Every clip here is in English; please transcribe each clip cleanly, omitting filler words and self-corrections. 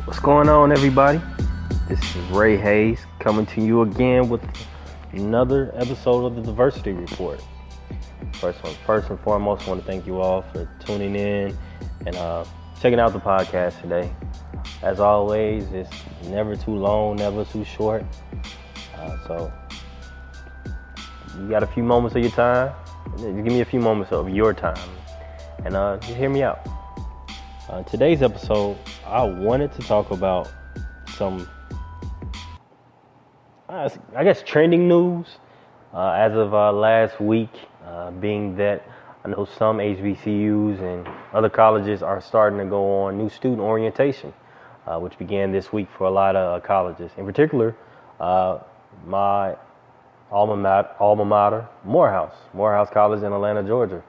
What's going on, everybody? This is Ray Hayes coming to you again with another episode of the Diversity Report. First and foremost, I want to thank you all for tuning in and checking out the podcast today. As always, it's never too long, never too short. So you got a few moments of your time. Give me a few moments of your time and just hear me out. Today's episode, I wanted to talk about some, I guess, trending news as of last week, being that I know some HBCUs and other colleges are starting to go on new student orientation, which began this week for a lot of colleges. In particular, my alma mater, Morehouse College in Atlanta, Georgia.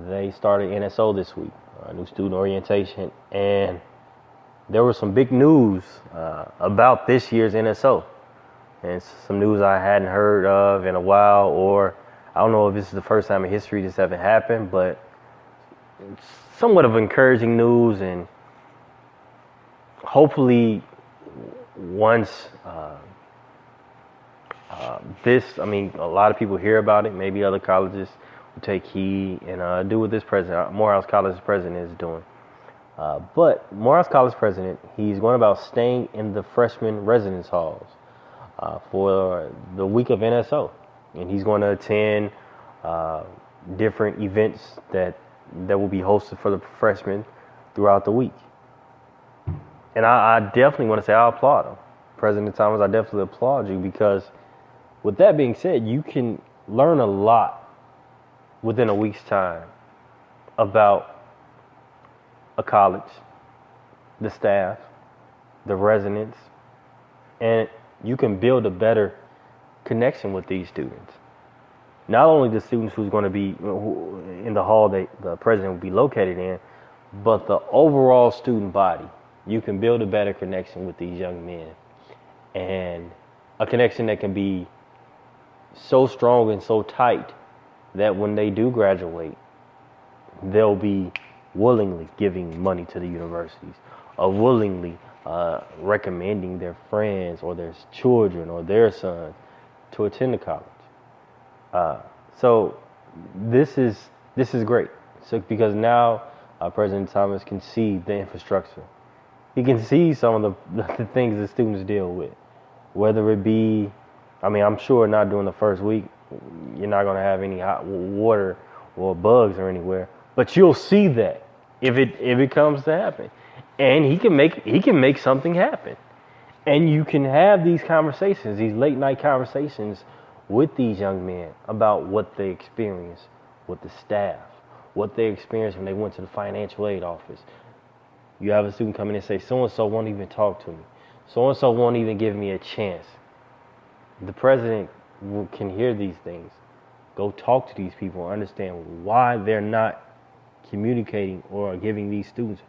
They started NSO this week. New student orientation, and there was some big news about this year's NSO, and some news I hadn't heard of in a while, or I don't know if this is the first time in history this ever happened, but it's somewhat of encouraging news, and hopefully once a lot of people hear about it, maybe other colleges will take heed and do what this Morehouse College President is doing. But Morehouse College President, he's going about staying in the freshman residence halls for the week of NSO. And he's going to attend different events that will be hosted for the freshmen throughout the week. And I definitely want to say I applaud him. President Thomas, I definitely applaud you, because with that being said, you can learn a lot within a week's time about a college, the staff, the residents, and you can build a better connection with these students. Not only the students who's going to be in the hall that the president will be located in, but the overall student body. You can build a better connection with these young men, and a connection that can be so strong and so tight that when they do graduate, they'll be willingly giving money to the universities, or willingly recommending their friends or their children or their sons to attend the college. So this is great. So because now President Thomas can see the infrastructure. He can see some of the things the students deal with, whether it be, I'm sure not during the first week, you're not going to have any hot water or bugs or anywhere, but you'll see that if it comes to happen, and he can make something happen, and you can have these conversations, these late night conversations with these young men about what they experience with the staff, what they experienced when they went to the financial aid office. You have a student come in and say, so and so won't even talk to me, so and so won't even give me a chance. The president can hear these things, go talk to these people, understand why they're not communicating or giving these students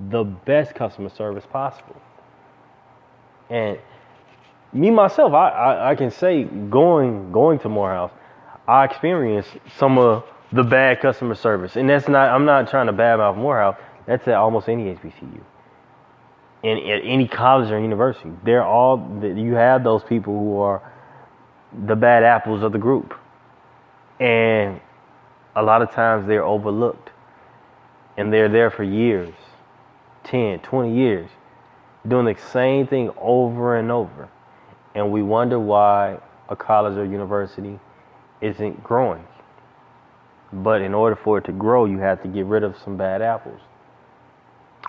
the best customer service possible. And me myself, I can say going to Morehouse, I experienced some of the bad customer service, and I'm not trying to badmouth Morehouse. That's at almost any HBCU, and at any college or university. You have those people who are the bad apples of the group, and a lot of times they're overlooked, and they're there for years, 10, 20 years, doing the same thing over and over, and we wonder why a college or university isn't growing. But in order for it to grow, you have to get rid of some bad apples,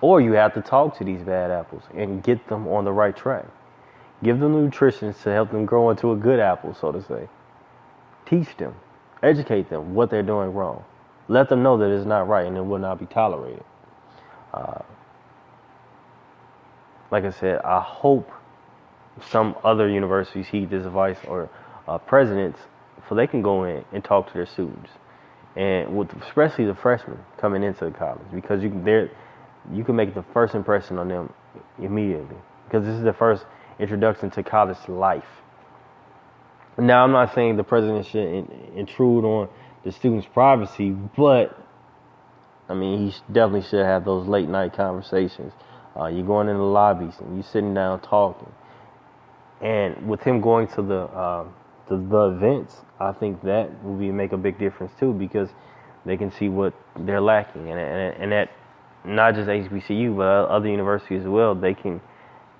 or you have to talk to these bad apples and get them on the right track. Give them nutrition to help them grow into a good apple, so to say. Teach them, educate them what they're doing wrong. Let them know that it's not right and it will not be tolerated. Like I said, I hope some other universities heed this advice, or presidents, so they can go in and talk to their students, and especially the freshmen coming into the college, because you can make the first impression on them immediately, because this is the first introduction to college life. Now, I'm not saying the president should intrude on the students' privacy, but I mean, he definitely should have those late night conversations. You're going in the lobbies and you're sitting down talking. And with him going to the events, I think that will make a big difference too, because they can see what they're lacking, and that not just HBCU but other universities as well. They can,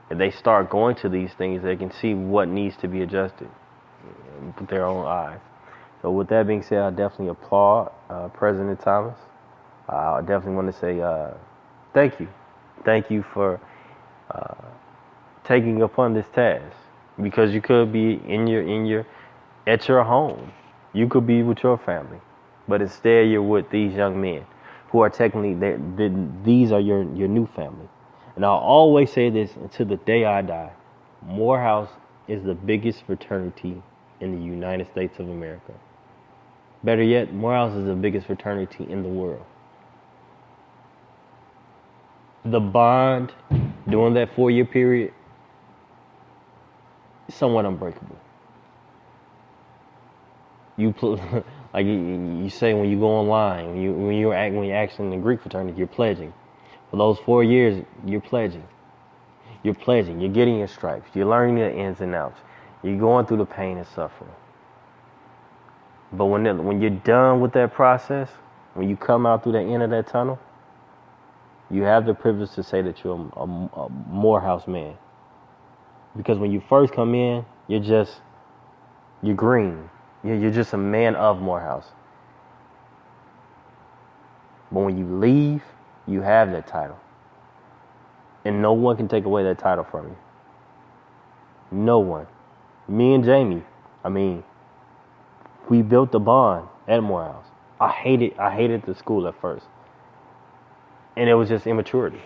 if they start going to these things, they can see what needs to be adjusted with their own eyes. So with that being said, I definitely applaud President Thomas. I definitely want to say thank you for taking upon this task, because you could be at your home, you could be with your family, but instead you're with these young men who are technically these are your new family. And I'll always say this until the day I die: Morehouse is the biggest fraternity in the United States of America. Better yet, Morehouse is the biggest fraternity in the world. The bond during that 4-year period is somewhat unbreakable. Like you say when you go online, when you're actually in the Greek fraternity, you're pledging. For those 4 years, you're pledging. You're pledging. You're getting your stripes. You're learning the ins and outs. You're going through the pain and suffering. But when you're done with that process, when you come out through the end of that tunnel, you have the privilege to say that you're a Morehouse man. Because when you first come in, you're green. You're just a man of Morehouse. But when you leave, you have that title. And no one can take away that title from you. No one. Me and Jamie, we built the bond at Morehouse. I hated the school at first. And it was just immaturity.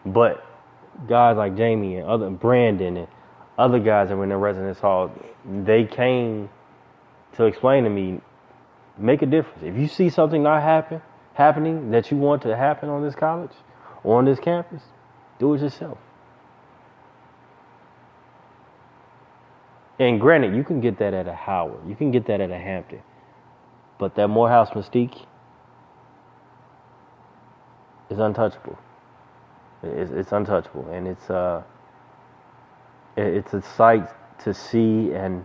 But guys like Jamie and Brandon and other guys that were in the residence hall, they came to explain to me, make a difference. If you see something not happening that you want to happen on this college or on this campus, do it yourself. And granted, you can get that at a Howard. You can get that at a Hampton. But that Morehouse mystique is untouchable. It's untouchable. And it's a sight to see and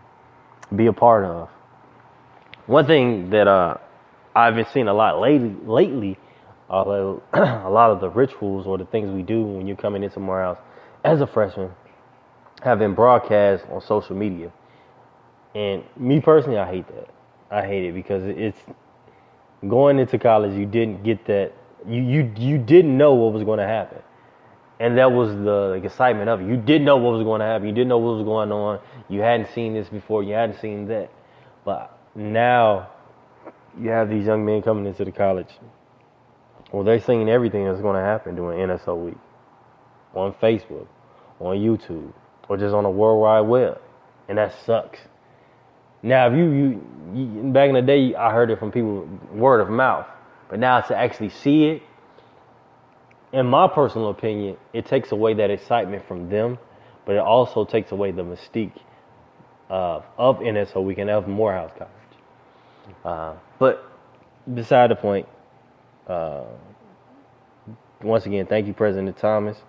be a part of. One thing that I've been seeing a lot lately, a lot of the rituals or the things we do when you're coming into Morehouse as a freshman have been broadcast on social media. And me personally, I hate that. I hate it because it's going into college, you didn't get that. You didn't know what was going to happen. And that was the excitement of it. You didn't know what was going to happen. You didn't know what was going on. You hadn't seen this before. You hadn't seen that. But now you have these young men coming into the college. Well, they're seeing everything that's going to happen during NSO week. On Facebook, on YouTube, or just on the World Wide Web. And that sucks. Now, if you back in the day, I heard it from people, word of mouth. But now to actually see it, in my personal opinion, it takes away that excitement from them, but it also takes away the mystique of NSO Week and of Morehouse College. But beside the point, once again, thank you, President Thomas.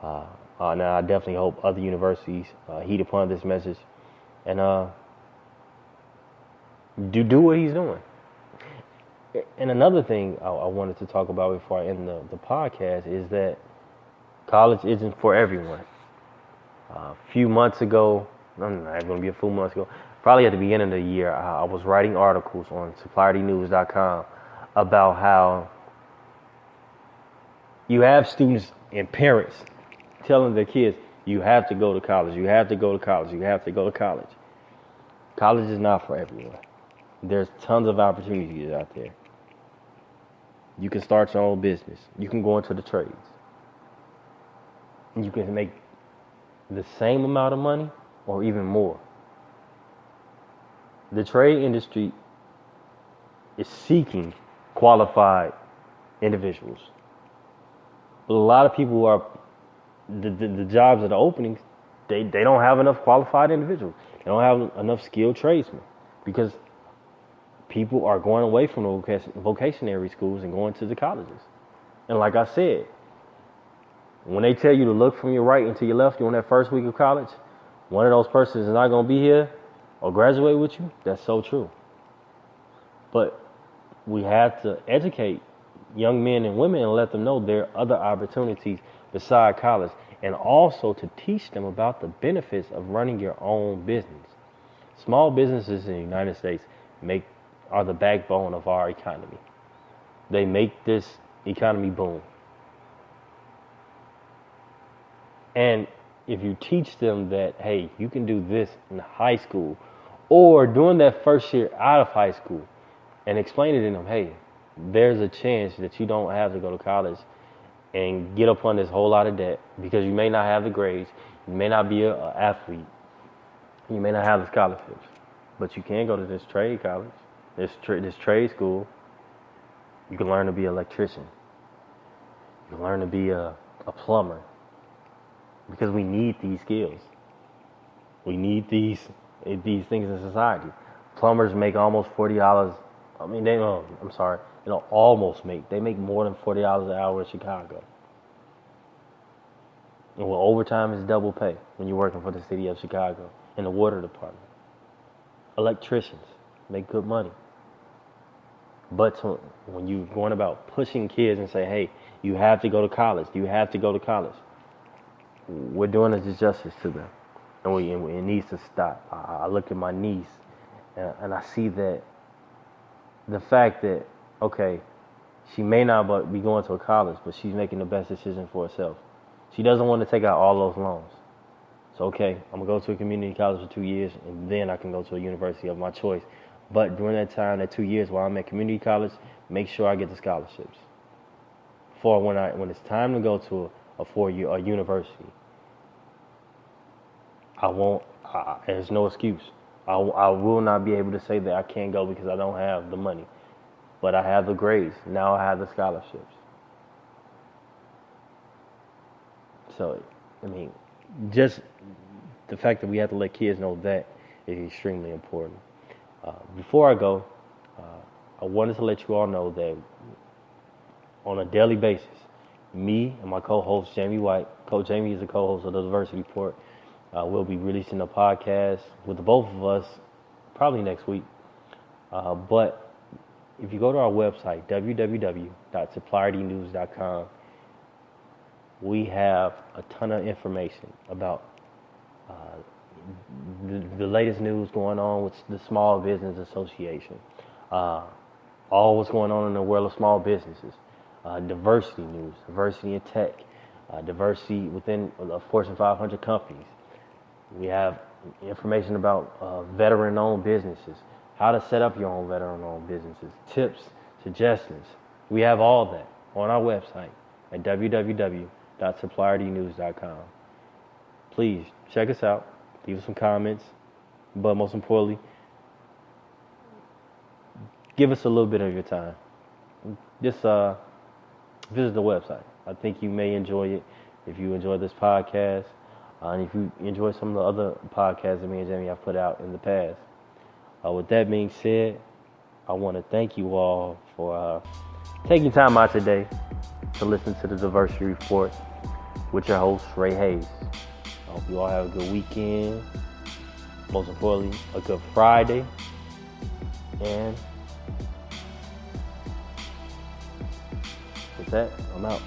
Now, I definitely hope other universities heed upon this message and do what he's doing. And another thing I wanted to talk about before I end the podcast is that college isn't for everyone. A few months ago, I'm not going to be a few months ago, probably at the beginning of the year, I was writing articles on suppliernews.com about how you have students and parents telling their kids, you have to go to college, you have to go to college, you have to go to college. College is not for everyone. There's tons of opportunities out there. You can start your own business. You can go into the trades. You can make the same amount of money or even more. The trade industry is seeking qualified individuals. But a lot of people are, the jobs that are openings, they don't have enough qualified individuals. They don't have enough skilled tradesmen because people are going away from the vocationary schools and going to the colleges. And like I said, when they tell you to look from your right and to your left during that first week of college, one of those persons is not going to be here or graduate with you. That's so true. But we have to educate young men and women and let them know there are other opportunities beside college, and also to teach them about the benefits of running your own business. Small businesses in the United States are the backbone of our economy. They make this economy boom. And if you teach them that, hey, you can do this in high school or during that first year out of high school, and explain it to them, hey, there's a chance that you don't have to go to college and get up on this whole lot of debt because you may not have the grades, you may not be an athlete, you may not have the scholarships, but you can go to this trade college, this trade school. You can learn to be an electrician. You can learn to be a plumber, because we need these skills. We need these things in society. Plumbers make almost $40. I mean, they make more than $40 an hour in Chicago. And with overtime is double pay when you're working for the city of Chicago in the water department. Electricians make good money. But when you're going about pushing kids and say, hey, you have to go to college, we're doing a disjustice to them. And it needs to stop. I look at my niece and I see that the fact that, okay, she may not be going to a college, but she's making the best decision for herself. She doesn't want to take out all those loans. So, okay, I'm going to go to a community college for 2 years, and then I can go to a university of my choice. But during that time, that 2 years while I'm at community college, make sure I get the scholarships. For when it's time to go to a 4-year university, there's no excuse. I will not be able to say that I can't go because I don't have the money. But I have the grades. Now I have the scholarships. So, I mean, just the fact that we have to let kids know that is extremely important. Before I go, I wanted to let you all know that on a daily basis, me and my co-host, Jamie White, Coach Jamie is the co-host of the Diversity Report, we'll be releasing a podcast with the both of us probably next week. But if you go to our website, www.suppliernews.com, we have a ton of information about the latest news going on with the Small Business Association, all what's going on in the world of small businesses, diversity news, diversity in tech, diversity within Fortune 500 companies. We have information about veteran-owned businesses, how to set up your own veteran-owned businesses, tips, suggestions. We have all that on our website at www.suppliernews.com. Please check us out, leave us some comments, but most importantly, give us a little bit of your time. Just visit the website. I think you may enjoy it if you enjoy this podcast. And if you enjoy some of the other podcasts that me and Jamie have put out in the past. With that being said, I want to thank you all for taking time out today to listen to the Diversity Report with your host, Ray Hayes. I hope you all have a good weekend. Most importantly, a good Friday. And with that, I'm out.